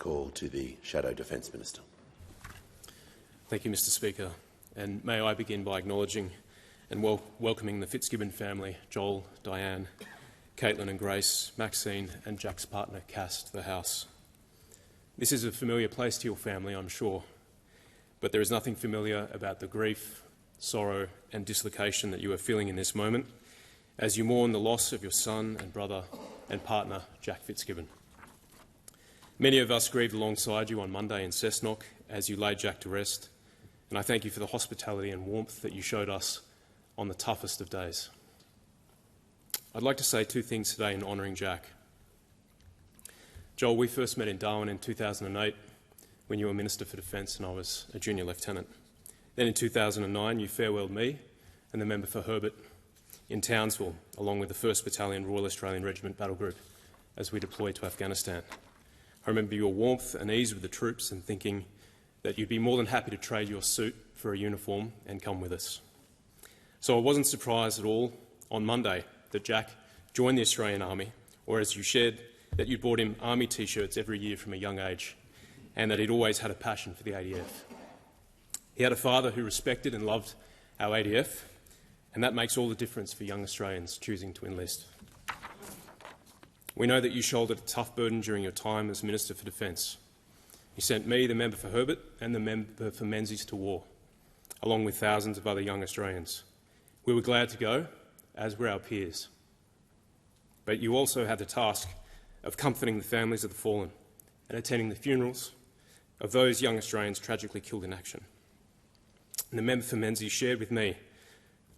call to the Shadow Defence Minister. Thank you, Mr Speaker. And may I begin by acknowledging and welcoming the Fitzgibbon family, Joel, Diane, Caitlin and Grace, Maxine and Jack's partner, Cass, to the House. This is a familiar place to your family, I'm sure, but there is nothing familiar about the grief, sorrow and dislocation that you are feeling in this moment as you mourn the loss of your son and brother and partner, Jack Fitzgibbon. Many of us grieved alongside you on Monday in Cessnock as you laid Jack to rest, and I thank you for the hospitality and warmth that you showed us on the toughest of days. I'd like to say two things today in honouring Jack. Joel, we first met in Darwin in 2008 when you were Minister for Defence and I was a junior lieutenant. Then in 2009 you farewelled me and the member for Herbert in Townsville, along with the 1st Battalion Royal Australian Regiment Battle Group as we deployed to Afghanistan. I remember your warmth and ease with the troops and thinking that you'd be more than happy to trade your suit for a uniform and come with us. So I wasn't surprised at all on Monday that Jack joined the Australian Army, or as you shared, that you bought him Army T-shirts every year from a young age, and that he'd always had a passion for the ADF. He had a father who respected and loved our ADF, and that makes all the difference for young Australians choosing to enlist. We know that you shouldered a tough burden during your time as Minister for Defence. You sent me, the member for Herbert, and the member for Menzies to war, along with thousands of other young Australians. We were glad to go, as were our peers. But you also had the task of comforting the families of the fallen and attending the funerals of those young Australians tragically killed in action. And the member for Menzies shared with me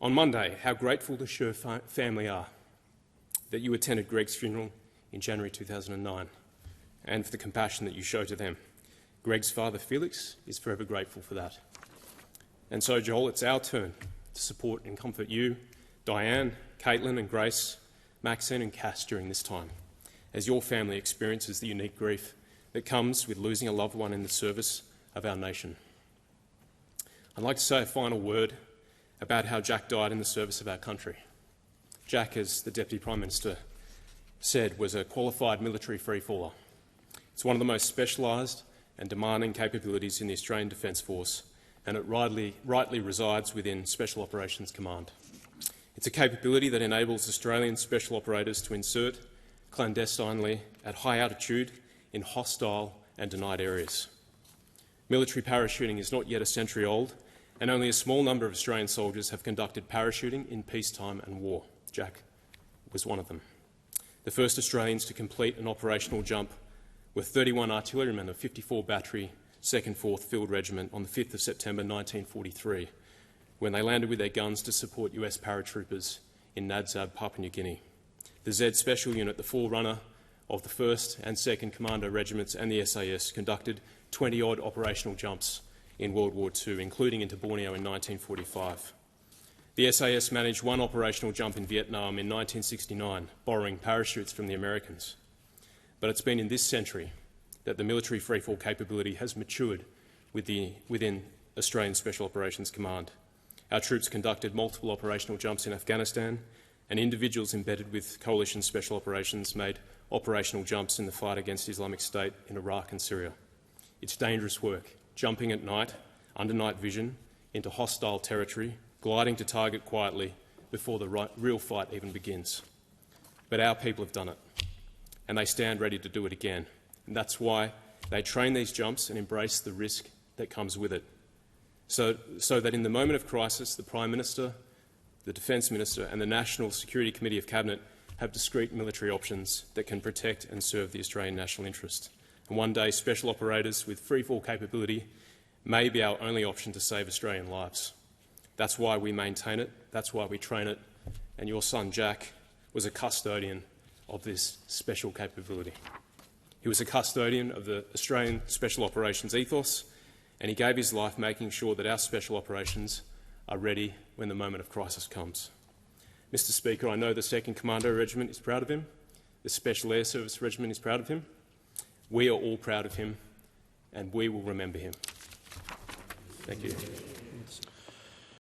on Monday how grateful the Sher family are that you attended Greg's funeral in January 2009 and for the compassion that you showed to them. Greg's father, Felix, is forever grateful for that. And so, Joel, it's our turn to support and comfort you, Diane, Caitlin and Grace, Maxine and Cass during this time, as your family experiences the unique grief that comes with losing a loved one in the service of our nation. I'd like to say a final word about how Jack died in the service of our country. Jack, as the Deputy Prime Minister said, was a qualified military freefaller. It's one of the most specialised and demanding capabilities in the Australian Defence Force, and it rightly resides within Special Operations Command. It's a capability that enables Australian special operators to insert clandestinely at high altitude in hostile and denied areas. Military parachuting is not yet a century old, and only a small number of Australian soldiers have conducted parachuting in peacetime and war. Jack was one of them. The first Australians to complete an operational jump were 31 artillerymen of 54 Battery 2nd 4th Field Regiment on the 5th of September 1943, when they landed with their guns to support US paratroopers in Nadzab, Papua New Guinea. The Z Special Unit, the forerunner of the 1st and 2nd Commando Regiments and the SAS, conducted 20-odd operational jumps in World War II, including into Borneo in 1945. The SAS managed one operational jump in Vietnam in 1969, borrowing parachutes from the Americans. But it's been in this century that the military freefall capability has matured within Australian Special Operations Command. Our troops conducted multiple operational jumps in Afghanistan, and individuals embedded with coalition special operations made operational jumps in the fight against Islamic State in Iraq and Syria. It's dangerous work, jumping at night, under night vision, into hostile territory, gliding to target quietly before the real fight even begins. But our people have done it, and they stand ready to do it again. And that's why they train these jumps and embrace the risk that comes with it, so that in the moment of crisis, the Prime Minister, the Defence Minister and the National Security Committee of Cabinet have discrete military options that can protect and serve the Australian national interest. And one day, special operators with freefall capability may be our only option to save Australian lives. That's why we maintain it, that's why we train it, and your son Jack was a custodian of this special capability. He was a custodian of the Australian Special Operations ethos, and he gave his life making sure that our special operations are ready when the moment of crisis comes. Mr Speaker, I know the 2nd Commando Regiment is proud of him, the Special Air Service Regiment is proud of him, we are all proud of him, and we will remember him. Thank you.